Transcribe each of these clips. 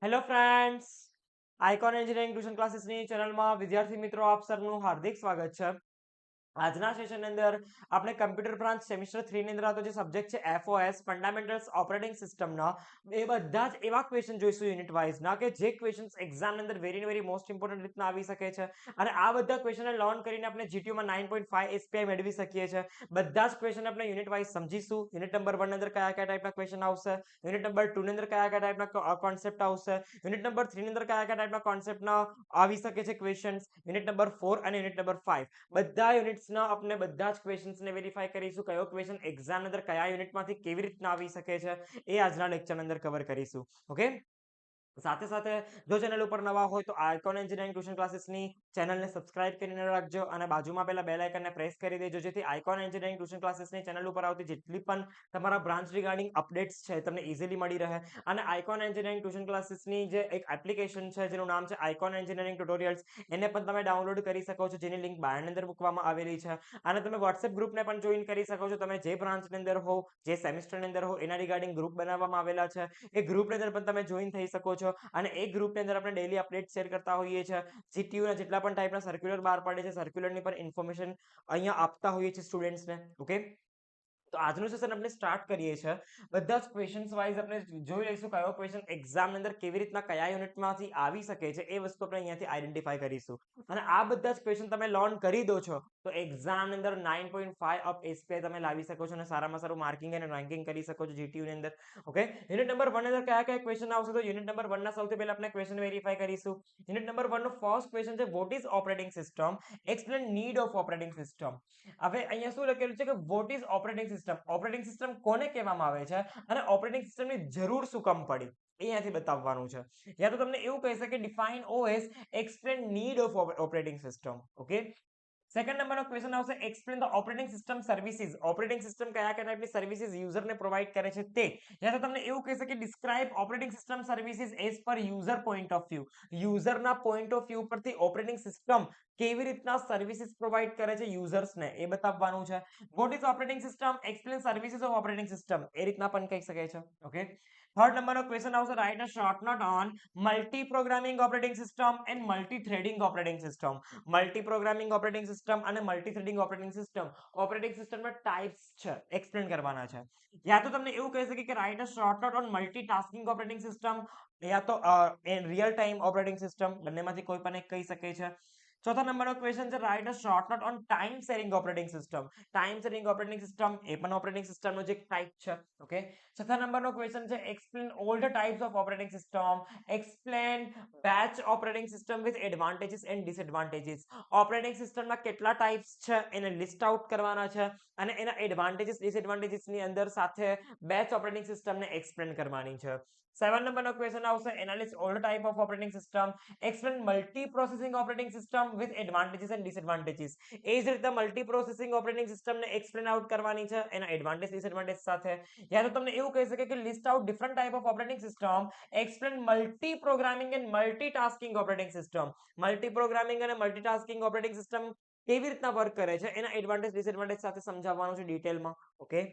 Hello friends, Icon engineering tuition ક્લાસીસની ચેનલમાં વિદ્યાર્થી મિત્રો આપ સૌનું હાર્દિક સ્વાગત છે. આજના સેશનની અંદર આપણે કમ્પ્યુટર બ્રાન્ચ સેમિસ્ટર 3 ની અંદર આવતો જે સબ્જેક્ટ છે FOS ફંડામેન્ટલ્સ ઓપરેટિંગ સિસ્ટમના એ બધા જ એવા ક્વેશ્ચન જોઈશું યુનિટ વાઇઝ ના કે જે ક્વેશ્ચન્સ એક્ઝામ ની અંદર વેરી મોસ્ટ ઇમ્પોર્ટન્ટ રીતના આવી શકે છે અને આ બધા ક્વેશ્ચનને લર્ન કરીને આપણે GTU માં 9.5 SPI મેળવી શકીએ છીએ. બધા જ ક્વેશ્ચન આપણે યુનિટ વાઇઝ સમજીશું. યુનિટ નંબર 1 ની અંદર કયા કયા ટાઈપના ક્વેશ્ચન આવશે, યુનિટ નંબર 2 ની અંદર કયા કયા ટાઈપના કોન્સેપ્ટ આવશે, યુનિટ નંબર 3 ની અંદર કયા કયા ટાઈપના કોન્સેપ્ટના આવી શકે છે ક્વેશ્ચન્સ, યુનિટ નંબર 4 અને યુનિટ નંબર 5 બધા યુનિટ્સના આપણે બધા જ ક્વેશ્ચન્સને વેરીફાઈ કરીશું. કયો ક્વેશ્ચન એક્ઝામ ની અંદર કયા યુનિટમાંથી કેવી રીતના આવી શકે છે એ આજના લેક્ચર અંદર કવર કરીશું. ઓકે, સાથે સાથે જો ચેનલ ઉપર નવા હોય તો આઇકોન એન્જિનિયરિંગ ટ્યુશન ક્લાસીસની ચેનલને સબસ્ક્રાઇબ કરીને રાખજો અને બાજુમાં પેલા બેલ આઇકનને પ્રેસ કરી દેજો જેથી આઇકોન એન્જિનિયરિંગ ટ્યુશન ક્લાસીસની ચેનલ ઉપર આવતી જેટલી પણ તમારા બ્રાન્ચ રિગાર્ડિંગ અપડેટ્સ છે તમને ઇઝીલી મળી રહે. અને આઇકોન એન્જિનિયરિંગ ટ્યુશન ક્લાસીસની જે એક એપ્લિકેશન છે જેનું નામ છે આઇકોન એન્જિનિયરિંગ ટ્યુટોરિયલ્સ, એને પણ તમે ડાઉનલોડ કરી શકો છો જેની લિંક બાયોની અંદર મૂકવામાં આવેલી છે. અને તમે વોટ્સએપ ગ્રુપને પણ જોઈન કરી શકો છો. તમે જે બ્રાન્ચની અંદર હો, જે સેમિસ્ટરની અંદર હો એના રિગાર્ડિંગ ગ્રુપ બનાવવામાં આવેલા છે. એ ગ્રુપની અંદર પણ તમે જોઈન થઈ શકો છો અને એ ગ્રુપની અંદર આપણે ડેલી અપડેટ શેર કરતા હોઈએ છીએ. GTU ના જેટલા પણ ટાઈપના સર્ક્યુલર બહાર પાડે છે સર્ક્યુલરની પણ ઇન્ફોર્મેશન અહીંયા આપતા હોઈએ છીએ સ્ટુડન્ટ્સને. ઓકે, તો આજનું સેશન આપણે સ્ટાર્ટ કરીએ છીએ. બધા જ ક્વેશ્ચન્સ વાઇઝ આપણે જોઈ લઈશું કયો ક્વેશ્ચન એક્ઝામ ની અંદર કેવી રીતના કયા યુનિટમાંથી આવી શકે છે એ વસ્તુ આપણે અહીંયાથી આઈડેન્ટિફાઈ કરીશું. અને આ બધા જ ક્વેશ્ચન તમે લર્ન કરી દો છો તો એક્ઝામ ની અંદર 9.5 અપ SPI તમે લાવી શકો છો અને સારામાં સારું માર્કિંગ અને રેન્કિંગ કરી શકો છો GTU ની અંદર. ઓકે, યુનિટ નંબર 1 ની અંદર કયા કયા ક્વેશ્ચન આવશે તો યુનિટ નંબર 1 ના સૌથી પહેલા આપણે ક્વેશ્ચન વેરીફાઈ કરીશું. યુનિટ નંબર 1 નો ફર્સ્ટ ક્વેશ્ચન છે what is operating system, explain need of operating system. હવે અહીંયા શું લખેલું છે કે vote is operating system, operating system કોને કહેવામાં આવે છે અને ઓપરેટિંગ સિસ્ટમની જરૂર શું કામ પડી એ અહીંયાથી બતાવવાનું છે. યા તો તમને એવું કહી શકે define OS, explain need of operating system. Okay, second નંબરનો ક્વેશ્ચન આવશે explain the operating system services, operating system કયા કયા ટાઈપની સર્વિસીસ યુઝરને પ્રોવાઈડ કરે છે તે. યા તો તમને એવું કહી શકે describe operating system services as per user point of view, યુઝરના પોઈન્ટ ઓફ વ્યૂ પરથી ઓપરેટિંગ સિસ્ટમ કેવી રીતના સર્વિસીસ પ્રોવાઈડ કરે છે યુઝર્સને એ બતાવવાનું છે. What is operating system, explain services of operating system એ રીતના પણ કહી શકાય છે. ઓકે, થર્ડ નંબરનો ક્વેશ્ચન આવશે write a short note on multiprogramming operating system and multithreading operating system. Multiprogramming operating system અને multithreading operating system operating સિસ્ટમના ટાઇપ્સ છે એક્સપ્લેન કરવાના છે. યા તો તમને એવું કહી શકે કે write a short note on multitasking operating system યા તો રિયલ ટાઈમ ઓપરેટિંગ સિસ્ટમ, બંનેમાંથી કોઈ પણ એક કહી શકે છે. ચોથા નંબરનો ક્વેશ્ચન છે write a short note on time sharing operating system. Time sharing operating system એ પણ ઓપરેટિંગ સિસ્ટમનો જ એક ટાઈપ છે. ઓકે, છઠ્ઠા નંબરનો ક્વેશ્ચન છે explain all the types of operating system, explain batch operating system with advantages and disadvantages. Operating સિસ્ટમના કેટલા ટાઇપ્સ છે એને લિસ્ટ આઉટ કરવાના છે અને એના એડવાન્ટેજીસ ડિસએડવાન્ટેજીસની અંદર સાથે બેચ ઓપરેટિંગ સિસ્ટમને એક્સપ્લેન કરવાની છે. 7 નંબરનો ક્વેશ્ચન આવશે enlist all type of operating system, explain multiprocessing operating system with advantages and disadvantages. એ જ રીતે મલ્ટી પ્રોસેસિંગ ઓપરેટિંગ સિસ્ટમને એક્સપ્લેન આઉટ કરવાની છે એના એડવાન્ટેજ ડિસએડવાન્ટેજ સાથે. યા તો તમને એવું કહી શકે કે list out different type of operating system, explain multi programming and multitasking operating system. Multi programming અને મલ્ટીટાસ્કિંગ ઓપરેટિંગ સિસ્ટમ કેવી રીતના વર્ક કરે છે એના એડવાન્ટેજ ડિસએડવાન્ટેજ સાથે સમજાવવાનું છે ડિટેલમાં. ઓકે,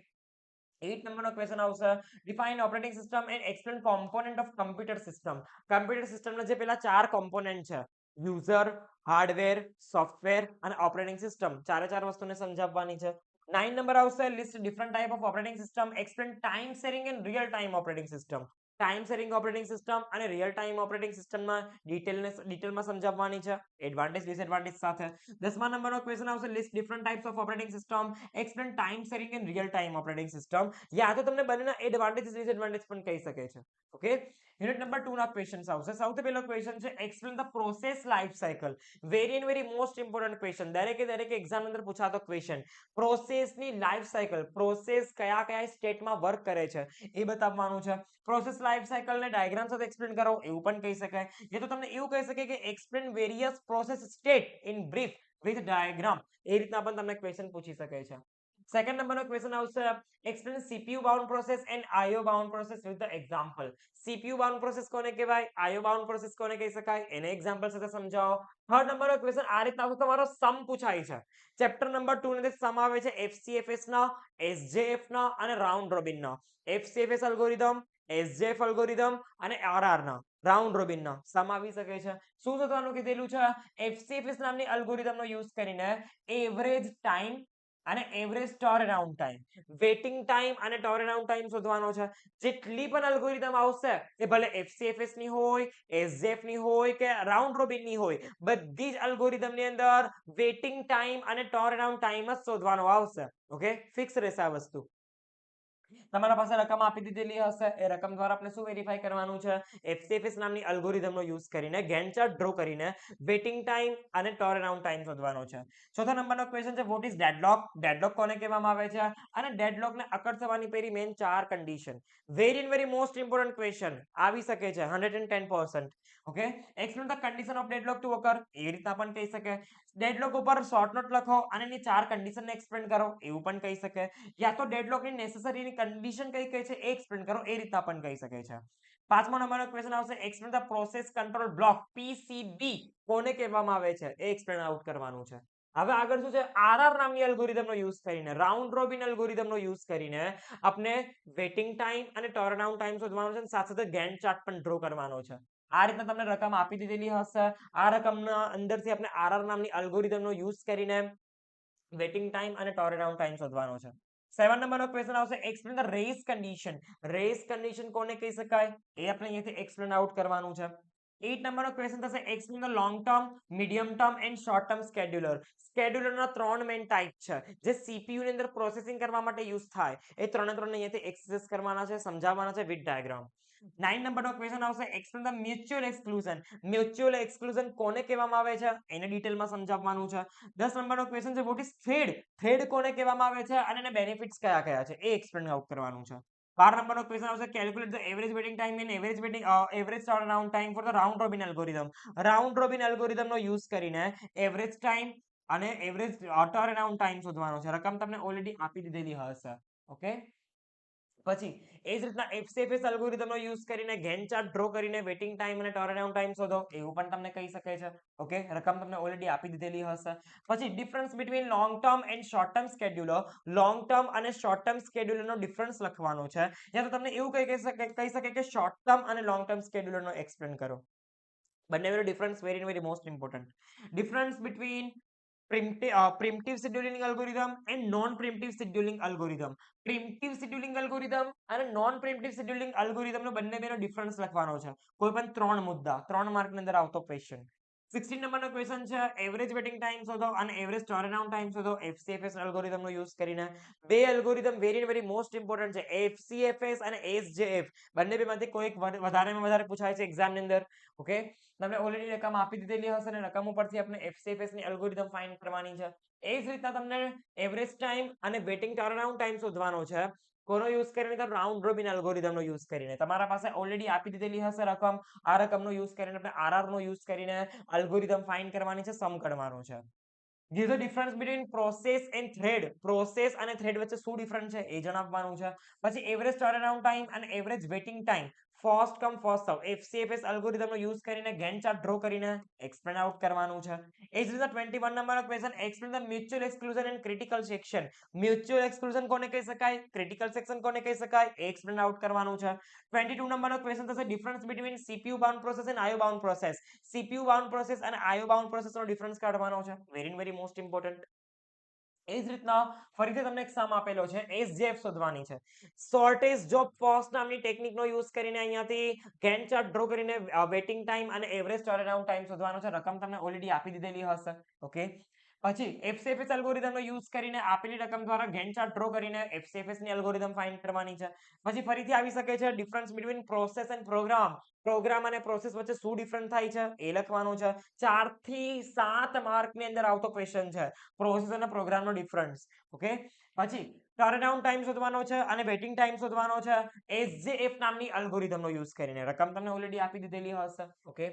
8 નંબરનો ક્વેશ્ચન આવશે define operating system and explain component of computer system. Computer સિસ્ટમના જે પેલા 4 કોમ્પોનન્ટ છે યુઝર, હાર્ડવેર, સોફ્ટવેર અને ઓપરેટિંગ સિસ્ટમ, ચારે ચાર વસ્તુને સમજાવવાની છે. 9 નંબર આવશે list different type of operating system, explain time sharing and real time operating system. Time sharing operating system અને રિયલ ટાઈમ ઓપરેટિંગ સિસ્ટમમાં ડિટેલમાં સમજાવવાની છે એડવાન્ટેજ ડિસએડવાન્ટેજ સાથે. 10મા નંબરનો ક્વેશ્ચન આવશે list different types of operating system, explain time sharing and real time operating system. યા તો તમને બંનેના એડવાન્ટેજ ડિસએડવાન્ટેજ પણ કહી શકે છે. ઓકે, યુનિટ નંબર 2 ના ક્વેશ્ચન્સ આવશે. સૌથી પહેલો ક્વેશ્ચન છે explain the process life cycle. Very most important question, દરેક એક્ઝામ અંદર પૂછાતો ક્વેશ્ચન. પ્રોસેસની લાઈફ સાયકલ, પ્રોસેસ કયા કયા સ્ટેટમાં વર્ક કરે છે એ બતાવવાનું છે. પ્રોસેસ લાઈફ સાયકલને ડાયાગ્રામ સાથે એક્સપ્લેન કરો એવું પણ કહી શકાય. એ તો તમને એવું કહી શકે કે explain various process state in brief with diagram. એ રીતના પણ તમને ક્વેશ્ચન પૂછી શકે છે. સેકન્ડ નંબરનો ક્વેશ્ચન આવશે explain CPU bound process and IO bound process with the example. CPU bound process કોને કહેવાય, IO બાઉન્ડ પ્રોસેસ કોને કહી શકાય એને એક્ઝામ્પલ સાથે સમજાવો. થર્ડ નંબરનો ક્વેશ્ચન આ રીતના તમારો સમ પૂછાય છે. ચેપ્ટર નંબર 2 ની અંદર સમ આવે છે FCFS ના, SJF ના અને રાઉન્ડ રોબિન ના. FCFS અલ્ગોરિધમ, એસજેએફ અલ્ગોરિધમ અને આરઆર ના રાઉન્ડ રોબિન ના સમ આવી શકે છે. શું શોધવાનું કીધેલું છે? એફસીએફએસ નામની અલ્ગોરિધમનો યુઝ કરીને એવરેજ ટાઈમ અને average turnaround time, waiting time અને ટર્નઅરાઉન્ડ ટાઈમ શોધવાનો છે. જેટલી પણ અલ્ગોરિધમ આવશે એ ભલે એફસીએફએસ ની હોય, એસજેએફ ની હોય કે રાઉન્ડ રોબિન ની હોય, બધી જ અલ્ગોરિધમ ની અંદર વેટિંગ ટાઈમ અને ટર્નઅરાઉન્ડ ટાઈમ જ શોધવાનો આવશે. ઓકે, ફિક્સ રહેશે આ વસ્તુ. તમારા પાસે રકમ આપી દીધેલી હશે, એ રકમ દ્વારા આપણે શું વેરીફાઈ કરવાનું છે? એફસીએફએસ નામની અલ્ગોરિધમનો યુઝ કરીને ગેન્ટ ચાર્ટ ડ્રો કરીને વેટિંગ ટાઈમ અને ટર્નઅરાઉન્ડ ટાઈમ શોધવાનો છે. ચોથા નંબરનો ક્વેશ્ચન છે વોટ ઇઝ ડેડલોક? ડેડલોક કોને કહેવામાં આવે છે? અને ડેડલોકને અકર થવાની પેરી main 4 condition. Very most important question આવી શકે છે 110%. Okay, explain the condition of deadlock to occur, એ રીતના પણ કહી શકે. ડેડલોક ઉપર શોર્ટ નોટ લખો અને એની 4 કન્ડિશનને એક્સપ્લેન કરો, એવું પણ કહી શકે. યા તો ડેડલોકની નેસેસરી કન્ડિશન કઈ કઈ છે એ એક્સપ્લેન કરો, એ રીતના પણ કહી શકે છે. પાંચમો નંબરનો ક્વેશ્ચન આવશે explain the process control block PCB કોને કહેવામાં આવે છે એ એક્સપ્લેન આઉટ કરવાનું છે. હવે આગળ શું છે? આરઆર નામની અલ્ગોરિધમનો યુઝ કરીને રાઉન્ડ રોબિન અલ્ગોરિધમનો યુઝ કરીને આપણે વેટિંગ ટાઈમ અને ટર્નઅરાઉન્ડ ટાઈમ શોધવાનો છે, સાથે સાથે ગેન્ટ ચાર્ટ પણ ડ્રો કરવાનો છે. આ રીતના તમને રકમ આપી દીધેલી હશે. આ રકમના અંદરથી આપણે આરઆર નામની અલ્ગોરિધમનો યુઝ કરીને વેટિંગ ટાઈમ અને ટર્નઅરાઉન્ડ ટાઈમ શોધવાનો છે. 7 નંબરનો ક્વેશ્ચન આવશે explain the race condition. Race condition કોને કહી શકાય એ આપણે અહીંયાથી એક્સપ્લેન આઉટ કરવાનું છે. 8 નંબરનો ક્વેશ્ચન થશે explain the long term, medium term and short term scheduler. સ્કેડ્યુલરના 3 મેઇન ટાઈપ છે જે સીપીયુ ની અંદર પ્રોસેસિંગ કરવા માટે યુઝ થાય. એ ત્રણે ત્રણ અહીંયાથી એક્સેસ કરવાના છે, સમજાવવાના છે વિથ ડાયાગ્રામ. 9 નંબરનો ક્વેશ્ચન આવશે explain the mutual exclusion. Mutual exclusion કોને કહેવામાં આવે છે એને ડિટેલમાં સમજાવવાનું છે. 10 નંબરનો ક્વેશ્ચન છે વોટ ઇઝ થ્રેડ? થ્રેડ કોને કહેવામાં આવે છે અને એના બેનિફિટ્સ કયા કયા છે એ એક્સપ્લેન આઉટ કરવાનું છે. 12 નંબરનો ક્વેશ્ચન આવશે calculate the average waiting time and average turnaround time for the round Robin algorithm. Round Robin અલ્ગોરિધમનો યુઝ કરીને એવરેજ ટાઈમ અને એવરેજ ટર્નઅરાઉન્ડ ટાઈમ શોધવાનો છે. રકમ તમને ઓલરેડી આપી દીધેલી હશે. ઓકે, પછી એ જ રીતના એફસીએફએસ અલ્ગોરિધમનો યુઝ કરીને ગેન્ટ ચાર્ટ ડ્રો કરીને વેટિંગ ટાઈમ અને ટર્નઅરાઉન્ડ ટાઈમ શોધો, એવું પણ તમને કહી શકે છે. ઓકે, રકમ તમને ઓલરેડી આપી દીધેલી હશે. પછી difference between long term and short term scheduler. Long term અને શોર્ટ ટર્મ સ્કેડ્યુલરનો ડિફરન્સ લખવાનો છે. યા તો તમને એવું કહી શકે કે શોર્ટ ટર્મ અને લોંગ ટર્મ સ્કેડ્યુલરનો એક્સપ્લેન કરો. બંનેનો difference very most important. Difference between preemptive scheduling algorithm and non preemptive scheduling algorithm. Preemptive scheduling algorithm અને નોન પ્રિમિટિવ શેડ્યુલિંગ અલ્ગોરિધમનો બંનેનો ડિફરન્સ લખવાનો છે. કોઈ પણ 3 મુદ્દા 3 માર્કની અંદર આવતો ક્વેશ્ચન. 16 નંબરનો ક્વેશ્ચન છે એવરેજ વેટિંગ ટાઈમ શોધો અને એવરેજ ટર્નઅરાઉન્ડ ટાઈમ શોધો એફસીએફએસ અલ્ગોરિધમનો યુઝ કરીને. બે અલ્ગોરિધમ વેરી મોસ્ટ ઇમ્પોર્ટન્ટ છે, એફસીએફએસ અને એસજેએફ. બંને બેમાંથી કોઈક વધારેમાં વધારે પૂછાય છે એક્ઝામની અંદર. ઓકે, તમને ઓલરેડી રકમ આપી દીધેલી હશે અને રકમ ઉપરથી આપણે એફસીએફએસ ની અલ્ગોરિધમ ફાઇન્ડ કરવાની છે. એ જ રીતના તમને એવરેજ ટાઈમ અને વેટિંગ ટર્નઅરાઉન્ડ ટાઈમ શોધવાનો છે. કોનો યુઝ કરીને? તો રાઉન્ડ રોબિન અલ્ગોરિધમનો યુઝ કરીને. તમારા પાસે ઓલરેડી આપી દીધેલી હશે રકમ. આ રકમનો યુઝ કરીને આપણે આરઆર નો યુઝ કરીને અલ્ગોરિધમ ફાઇન્ડ કરવાની છે, સમ કરવાનો છે. Give the difference between process and thread. Process અને થ્રેડ વચ્ચે શું ડિફરન્સ છે એ જણાવવાનું છે. પછી એવરેજ ટર્નઅરાઉન્ડ ટાઈમ અને average waiting time first come first serve FCFS અલ્ગોરિધમનો યુઝ કરીને ગેન્ટ ચાર્ટ ડ્રો કરીને એક્સપ્લેન આઉટ કરવાનું છે. એ જ રીતે 21 નંબરનો question explain the mutual exclusion and critical section. Mutual exclusion કોને કહી શકાય, ક્રિટિકલ સેક્શન કોને કહી શકાય એ એક્સપ્લેન આઉટ કરવાનું છે. 22 નંબરનો ક્વેશ્ચન થશે difference between CPU bound process and IO bound process. CPU bound process અને આઈઓ બાઉન્ડ પ્રોસેસનો ડિફરન્સ કાઢવાનો છે. Very most important. એ જ રીતના ફરીથી તમને એક સમ આપેલો છે, એસજેએફ શોધવાની છે. શોર્ટેજ જોબ ફર્સ્ટ નામની ટેકનિકનો યુઝ કરીને અહીંયાથી ગેન્ટ ચાર્ટ ડ્રો કરીને વેટિંગ ટાઈમ અને એવરેજ ટર્નઅરાઉન્ડ ટાઈમ શોધવાનો છે. રકમ તમને ઓલરેડી આપી દીધેલી હશે. ઓકે, પછી એફસીએફએસ અલ્ગોરિધમનો યુઝ કરીને આપેલી રકમ દ્વારા ગેન્ટ ચાર્ટ ડ્રો કરીને એફસીએફએસ ની અલ્ગોરિધમ ફાઇન્ડ કરવાની છે. પછી ફરીથી આવી શકે છે difference between process and program. Program અને પ્રોસેસ વચ્ચે શું ડિફરન્સ થાય છે એ લખવાનું છે. 4 થી 7 માર્કની અંદર આવતો ક્વેશ્ચન છે પ્રોસેસ અને પ્રોગ્રામનો ડિફરન્સ. ઓકે, પછી ટર્નઅરાઉન્ડ ટાઈમ શોધવાનો છે અને વેટિંગ ટાઈમ શોધવાનો છે એસજેએફ નામની અલ્ગોરિધમનો યુઝ કરીને. રકમ તમને ઓલરેડી આપી દીધેલી હશે. ઓકે,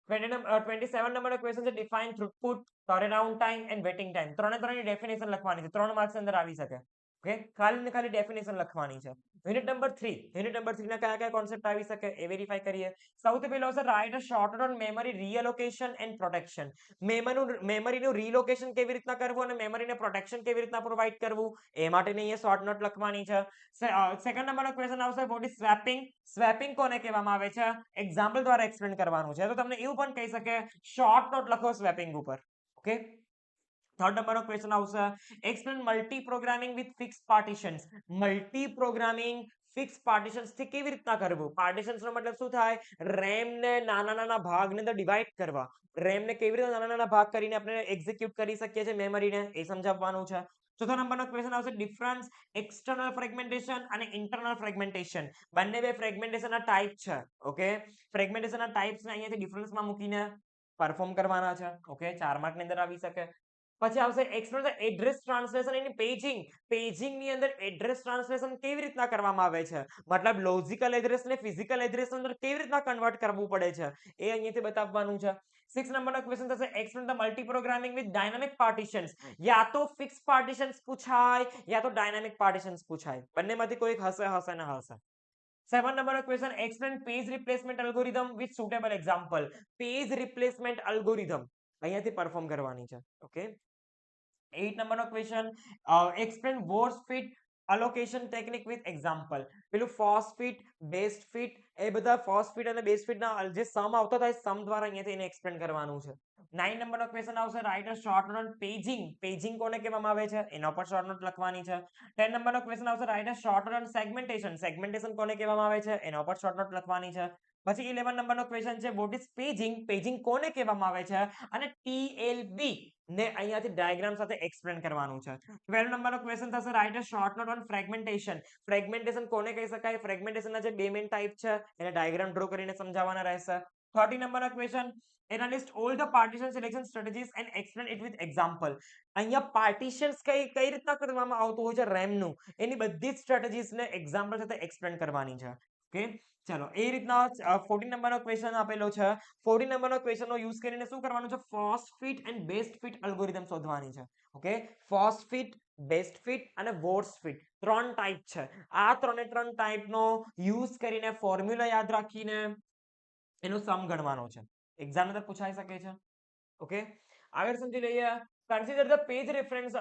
27 નંબરનો ક્વેશ્ચન છે define throughput, turnaround time and waiting time. ત્રણેની ડેફિનેશન લખવાની છે, 3 માર્ક્સ અંદર આવી શકે. ઓકે, ખાલી ને ખાલી ડેફિનેશન લખવાની છે. યુનિટ નંબર 3 ના કયા કયા કોન્સેપ્ટ આવી શકે એ વેરીફાઈ કરીએ. સૌથી પહેલો છે write a short on memory relocation and protection. મેમરીનું રીલોકેશન કેવી રીતના કરવું અને મેમરીને પ્રોટેક્શન કેવી રીતના પ્રોવાઈડ કરવું એ માટેની અહીંયા શોર્ટ નોટ લખવાની છે. સેકન્ડ નંબરનો ક્વેશ્ચન આવશે વોટ ઇઝ સ્વેપિંગ. સ્વેપિંગ કોને કહેવામાં આવે છે એક્ઝામ્પલ દ્વારા એક્સપ્લેન કરવાનું છે. તો તમને એવું પણ કહી શકે શોર્ટ નોટ લખો સ્વેપિંગ ઉપર. ઓકે, થર્ડ નંબરનો ક્વેશ્ચન આવશે explain multiprogramming with fix partitions. Multiprogramming fix partitions થી કેવી રીતના કરવું. પાર્ટીશન્સ નો મતલબ શું થાય, રેમ ને નાના નાના ભાગની અંદર ડિવાઈડ કરવા. રેમ ને કેવી રીતે નાના નાના ભાગ કરીને આપણે એક્ઝિક્યુટ કરી શકીએ છીએ મેમરીને એ સમજાવવાનું છે. ચોથા નંબરનો ક્વેશ્ચન આવશે ડિફરન્સ એક્સટર્નલ ફ્રેગમેન્ટેશન અને ઇન્ટરનલ ફ્રેગમેન્ટેશન. બંને બે ફ્રેગમેન્ટેશનના ટાઈપ છે. ઓકે, ફ્રેગમેન્ટેશનના ટાઈપ્સને અહીંયાથી ડિફરન્સમાં મૂકીને પરફોર્મ કરવાના છે. ઓકે, 4 માર્કની અંદર આવી શકે. પછી આવશે explore the address translation in paging. Paging ની અંદર એડ્રેસ ટ્રાન્સલેશન કેવી રીતના કરવામાં આવે છે, મતલબ લોજિકલ એડ્રેસ ને ફિઝિકલ એડ્રેસ અંદર કેવી રીતના કન્વર્ટ કરવું પડે છે એ અહીંયાથી બતાવવાનું છે. 6 નંબરનો ક્વેશ્ચન થશે explain the multiprogramming with dynamic partitions. યા તો ફિક્સ પાર્ટીશન્સ પૂછાય યા તો ડાયનામિક પાર્ટીશન્સ પૂછાય, બંનેમાંથી કોઈ હશે ને હશે. 7 નંબરનો question explain page replacement algorithm with suitable example. Page replacement algorithm અહીંયાથી પરફોર્મ કરવાની છે. ઓકે, 8 નંબરનો question explain wars fit allocation technique with example. પેલું ફોર્સ ફિટ બેસ્ટ ફિટ એ બધા ફોર્સ ફિટ અને બેસ્ટ ફિટ ના જે સમ આવતો થાય સમ દ્વારા અહીંયાથી એને એક્સપ્લેન કરવાનું છે. 9 નંબરનો ક્વેશ્ચન આવશે write a short note on paging. Paging કોને કહેવામાં આવે છે એના પર શોર્ટ નોટ લખવાની છે. 10 નંબરનો ક્વેશ્ચન આવશે write a short note on segmentation. Segmentation કોને કહેવામાં આવે છે એના પર શોર્ટ નોટ લખવાની છે. પછી 11 નંબરનો ક્વેશ્ચન છે વોટ ઇઝ પેજિંગ. પેજિંગ કોને કહેવામાં આવે છે અને ટીએલબી ને અહીંયાથી ડાયાગ્રામ સાથે એક્સપ્લેન કરવાનું છે. 12 નંબરનો ક્વેશ્ચન થશે write a short note on fragmentation. Fragmentation કોને કહી શકાય, ફ્રેગમેન્ટેશનના જે બે મેઇન ટાઈપ છે એને ડાયાગ્રામ ડ્રો કરીને સમજાવવાના રહેશે. 30 નંબરનો question analyst all the partition selection strategies and explain it with example. અહીંયા પાર્ટીશન્સ કઈ રીતના કરવામાં આવતું હોય છે રેમનું એની બધી જ સ્ટ્રેટેજીસને એક્ઝામ્પલ સાથે એક્સપ્લેન કરવાની છે. ઓકે, ચલો એ રીતના 14 નંબરનો ક્વેશ્ચન આપેલો છે. 14 નંબરનો ક્વેશ્ચનનો યુઝ કરીને શું કરવાનું છે, first fit and best fit algorithm શોધવાની છે. Okay, first fit, best fit અને વર્સ્ટ ફિટ 3 ટાઈપ છે. આ 3 ટાઈપનો યુઝ કરીને ફોર્મ્યુલા યાદ રાખીને એનો સમ ગણવાનો છે. એક્ઝામ અંદર પૂછાઈ શકે છે. ઓકે, આગળ સમજી લઈએ. Consider the page reference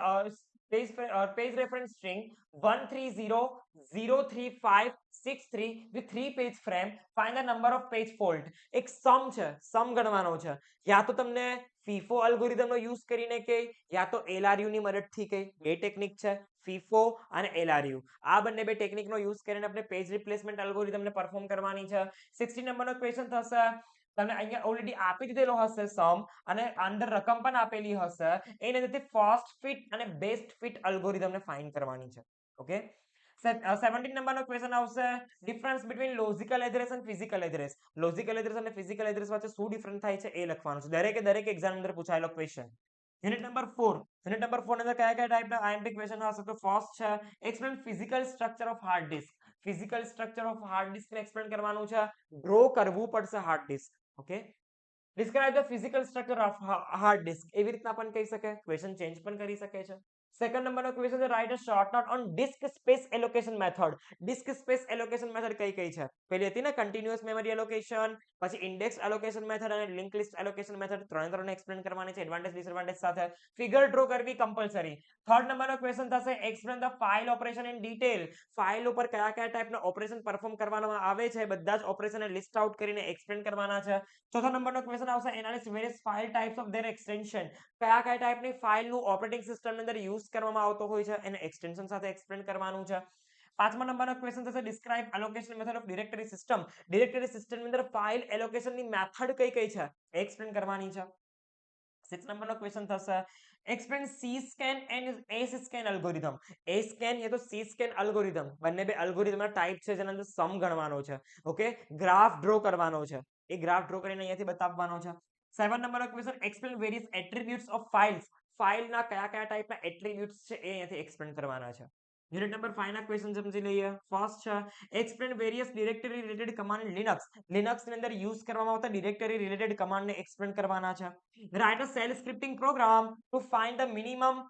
page reference string 1300353 with 3 page frame. Find the number of page fault. એક સમ છે, સમ ગણવાનો છે. યા તો તમને FIFO અલ્ગોરિધમનો યુઝ કરીને કે યા તો LRU ની મદદથી કે બે ટેકનિક છે FIFO અને LRU. આ બંને બે ટેકનિકનો યુઝ કરીને આપણે પેજ રિપ્લેસમેન્ટ અલ્ગોરિધમને પરફોર્મ કરવાની છે. 16 નંબરનો ક્વેશ્ચન થશે તમને અહીંયા ઓલરેડી આપી દીધેલો હશે સમ અને અંદર રકમ પણ આપેલી હશે. એની અંદરથી ફર્સ્ટ ફિટ અને બેસ્ટ ફિટ અલ્ગોરિધમને ફાઇન્ડ કરવાની છે. ઓકે, 17 નંબરનો ક્વેશ્ચન આવશે ડિફરન્સ બિટવીન લોજિકલ એડ્રેસ અને ફિઝિકલ એડ્રેસ. લોજિકલ એડ્રેસ અને ફિઝિકલ એડ્રેસ વચ્ચે શું ડિફરન્સ થાય છે એ લખવાનું છે. દરેક એક્ઝામ અંદર પૂછાયેલો ક્વેશ્ચન. યુનિટ નંબર 4 અંદર કયા કયા ટાઈપના આઈએમપી ક્વેશ્ચન હશે તો ફર્સ્ટ છે explain physical structure of hard disk. Physical structure of hard disk explain કરવાનું છે. ડ્રો કરવું પડશે hard disk. Okay, describe the physical structure of hard disk. એવી રીતના પણ કહી શકે, ક્વેશ્ચન ચેન્જ પણ કરી શકે છે. સેકન્ડ નંબરનો ક્વેશ્ચન છે write a short note on disk space allocation method. Disk space allocation method કઈ છે, પેલી હતી ને કન્ટિન્યુઅસ મેમરી એલોકેશન, પછી ઇન્ડેક્સ એલોકેશન મેથડ અને લિંક લિસ્ટ એલોકેશન મેથડ. ત્રણે એક્સપ્લેન કરવાની છે એડવાન્ટેજ ડિસએડવાન્ટેજ સાથે. ફિગર ડ્રો કરવી કમ્પલસરી. થર્ડ નંબરનો ક્વેશ્ચન થશે explain the file operation in detail. File ઉપર કયા કયા ટાઈપના ઓપરેશન પરફોર્મ કરવામાં આવે છે બધા જ ઓપરેશનને લિસ્ટ આઉટ કરીને એક્સપ્લેન કરવાના છે. ચોથા નંબરનો ક્વેશ્ચન આવશે analysis various file types of their extension. કયા કયા ટાઈપની ફાઇલનું ઓપરેટિંગ સિસ્ટમ અંદર યુઝ કરવામાં આવતો હોય છે એને એક્સટેન્શન સાથે એક્સપ્લેન કરવાનું છે. 5મા નંબરનો ક્વેશ્ચન થશે describe allocation method of directory system. Directory સિસ્ટમની અંદર ફાઇલ એલોકેશનની મેથડ કઈ છે એક્સપ્લેન કરવાની છે. 6 નંબરનો ક્વેશ્ચન થશે explain C scan and S scan algorithm. એ સ્કેન એ તો સી સ્કેન અલ્ગોરિધમ બંને બે અલ્ગોરિધમના ટાઈપ છે જેના અંદર સમ ગણવાનો છે. ઓકે, ગ્રાફ ડ્રો કરવાનો છે. એ ગ્રાફ ડ્રો કરીને અહીંયાથી બતાવવાનો છે. 7 નંબરનો question explain various attributes of files. ફાઇલના કયા કયા ટાઈપના એટ્રીબ્યુટ્સ છે એ અહીંયાથી એક્સપ્લેન કરવાના છે. યુનિટ નંબર 5 ના ક્વેશ્ચન સમજી લઈએ. ફર્સ્ટ છે explain various directory related command in Linux. Linux ની અંદર યુઝ કરવામાં આવતા ડિરેક્ટરી રિલેટેડ કમાન્ડ ને એક્સપ્લેન કરવાના છે. Write a shell scripting program to find the minimum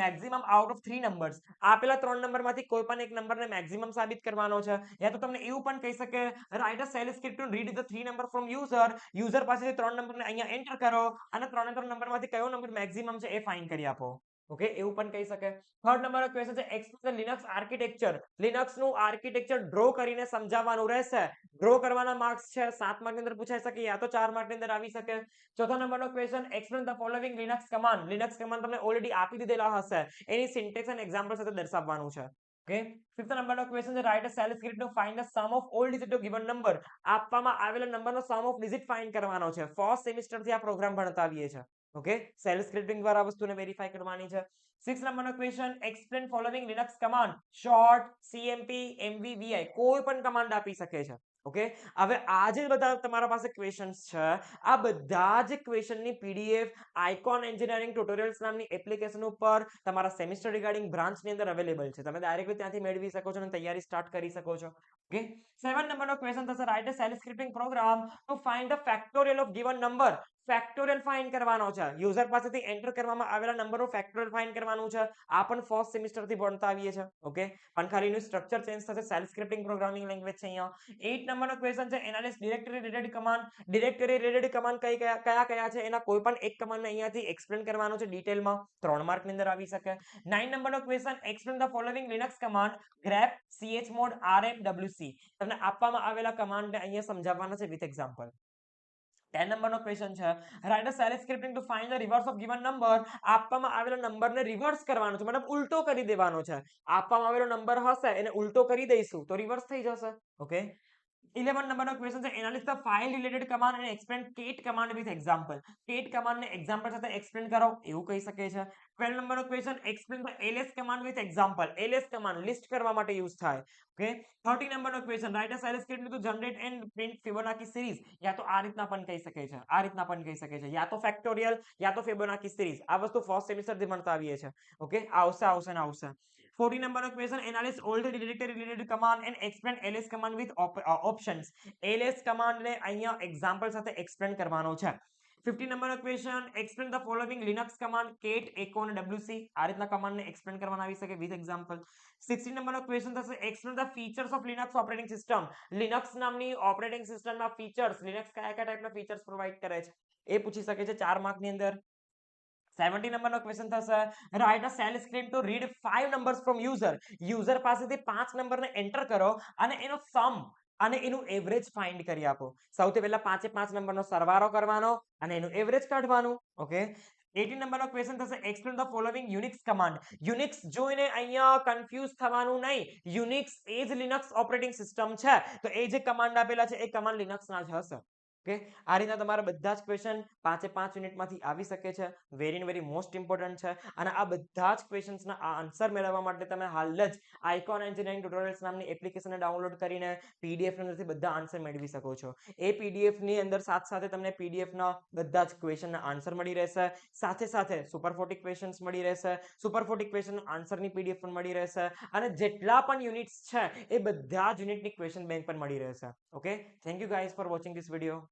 maximum out of 3 numbers. આપેલા 3 નંબરમાંથી કોઈ પણ એક નંબરને મેક્સિમમ સાબિત કરવાનો છે. યા તો તમને એવું પણ કહી શકે write a shell script to read the 3 number from user. User પાસેથી 3 નંબરને અહીંયા એન્ટર કરો અને 3 નંબરમાંથી કયો નંબર મેક્સિમમ છે એ ફાઇન્ડ કરી આપો. ઓકે, એવું પણ કહી શકે. થર્ડ નંબરનો ક્વેશ્ચન છે explain the Linux architecture. Linux નું આર્કિટેક્ચર ડ્રો કરીને સમજાવવાનું રહેશે. ડ્રો કરવાના માર્ક્સ છે 7 માર્ક ની અંદર પૂછાઈ શકે યા તો 4 માર્ક ની અંદર આવી શકે. ચોથા નંબરનો question explain the following Linux command. Linux command તમને ઓલરેડી આપી દીધેલા હશે, એની સિન્ટેક્સ અને એક્ઝામ્પલ સાથે દર્શાવવાનું છે. ઓકે, ફિફ્થ નંબરનો ક્વેશ્ચન છે write a shell script to find the sum of all digit of given number. આપવામાં આવેલા નંબરનો સમ ઓફ ડિજિટ ફાઇન્ડ કરવાનો છે. ફર્સ્ટ સેમિસ્ટર થી આ પ્રોગ્રામ ભણતા આવીએ છે. ઓકે, શેલ સ્ક્રિપ્ટિંગ દ્વારા વસ્તુને વેરીફાઈ કરવાની છે. 6 નંબરનો question explain following Linux command. Sort, CMP, MVVI કોઈ પણ કમાન્ડ આપી શકે છે. ઓકે, હવે આ જે બધા તમારા પાસે ક્વેશ્ચન્સ છે આ બધા જ ક્વેશ્ચનની પીડીએફ આઇકોન એન્જિનિયરિંગ ટ્યુટોરિયલ્સ નામની એપ્લિકેશન ઉપર તમારા સેમિસ્ટર રિગાર્ડિંગ બ્રાન્ચની અંદર અવેલેબલ છે. તમે ડાયરેક્ટલી ત્યાંથી મેળવી શકો છો અને તૈયારી સ્ટાર્ટ કરી શકો છો. ઓકે, 7 નંબરનો ક્વેશ્ચન થશે write a shell scripting program to find the factorial of given number. Factorial find કરવાનો છે. યુઝર પાસેથી એન્ટર કરવામાં આવેલા નંબરનો ફેક્ટોરિયલ ફાઇન્ડ કરવાનું છે. આ પણ ફર્સ્ટ સેમિસ્ટર થી ભણતા આવીએ છે. ઓકે, પણ ખાલી એનું સ્ટ્રક્ચર ચેન્જ થશે. શેલ સ્ક્રિપ્ટિંગ પ્રોગ્રામિંગ લેંગ્વેજ છે અહીંયા. 8 નંબરનો ક્વેશ્ચન છે analysis directory related command. Directory related command કયા છે એના કોઈ પણ એક કમાન્ડને અહીંયાથી એક્સપ્લેન કરવાનો છે ડિટેલમાં. 3 માર્ક ની અંદર આવી શકે. 9 નંબરનો question explain the following Linux command. grep, chmod, rm, wc. તમને આપવામાં આવેલા કમાન્ડને અહીંયા સમજાવવાના છે વિથ એક્ઝામ્પલ. 10 નંબરનો ક્વેશ્ચન છે write a shell scripting to find the reverse of given number. આપવામાં આવેલા નંબરને રિવર્સ કરવાનો છે, મતલબ ઉલટો કરી દેવાનો છે. આપવામાં આવેલો નંબર હશે એને ઉલટો કરી દઈશું તો રિવર્સ થઈ જશે. ઓકે, 11 નંબરનો ક્વેશ્ચન છે enlist the file related command અને explain cat command with example. Cat કમાન્ડને એક્ઝામ્પલ સાથે એક્સપ્લેન કરો એવું કહી શકે છે. 12 નંબરનો question explain the ls command with example. ls command list કરવા માટે યુઝ થાય. ઓકે, 30 નંબરનો question write a shell script to generate and print Fibonacci series. યા તો આ રીતના પણ કહી શકે છે, આ રીતના પણ કહી શકે છે, યા તો ફેક્ટોરિયલ યા તો ફિબોનાકી સિરીઝ. આ વસ્તુ ફર્સ્ટ સેમિસ્ટર થી ભણતા આવીએ છે. ઓકે, આવશે ને આવશે. 40 નંબરનો question enlist all the directory related command and explain ls command with options. ls કમાન્ડને અહીંયા એક્ઝામ્પલ સાથે એક્સપ્લેન કરવાનો છે. 50 નંબરનો question explain the following Linux command cat, echo અને wc. આ રીતના કમાન્ડને એક્સપ્લેન કરવાના આવી શકે વિથ એક્ઝામ્પલ. 60 નંબરનો ક્વેશ્ચન થશે explain the features of Linux operating system. Linux નામની ઓપરેટિંગ સિસ્ટમના ફીચર્સ. લિનક્સ કયા કયા ટાઈપના ફીચર્સ પ્રોવાઇડ કરે છે એ પૂછી શકે છે 4 માર્ક ની અંદર. 70 નંબરનો ક્વેશ્ચન થશે write a shell script to read 5 numbers from user. User પાસેથી 5 નંબરને એન્ટર કરો અને એનો સમ અને એનું એવરેજ ફાઇન્ડ કરી આપો. સૌથી પહેલા 5 નંબરનો સરવાળો કરવાનો અને એનું એવરેજ કાઢવાનું. ઓકે, 18 નંબરનો ક્વેશ્ચન થશે explain the following Unix command. Unix જોઈને અહીંયા કન્ફ્યુઝ થવાનું નહીં. યુનિક્સ એ જ લિનક્સ ઓપરેટિંગ સિસ્ટમ છે તો એ જે કમાન્ડ આપેલા છે એ કમાન્ડ લિનક્સના જ હશે. ઓકે, આ રીતના તમારા બધા જ ક્વેશ્ચન 5 યુનિટમાંથી આવી શકે છે. વેરી મોસ્ટ ઇમ્પોર્ટન્ટ છે અને આ બધા જ ક્વેશ્ચન્સના આન્સર મેળવવા માટે તમે હાલ જ આઇકોન એન્જિનિયરિંગ ટ્યુટોરિયલ્સ નામની એપ્લિકેશનને ડાઉનલોડ કરીને પીડીએફ ની અંદરથી બધા આન્સર મેળવી શકો છો. એ પીડીએફ ની અંદર સાથે તમને પીડીએફ ના બધા જ ક્વેશ્ચનના આન્સર મળી રહેશે. સાથે સુપર 40 ક્વેશ્ચન્સ મળી રહેશે. સુપર 40 ક્વેશ્ચન આન્સરની પીડીએફ પણ મળી રહેશે અને જેટલા પણ યુનિટ્સ છે એ બધા જ યુનિટની ક્વેશ્ચન બેંક પણ મળી રહેશે. Okay, thank you guys for watching this video.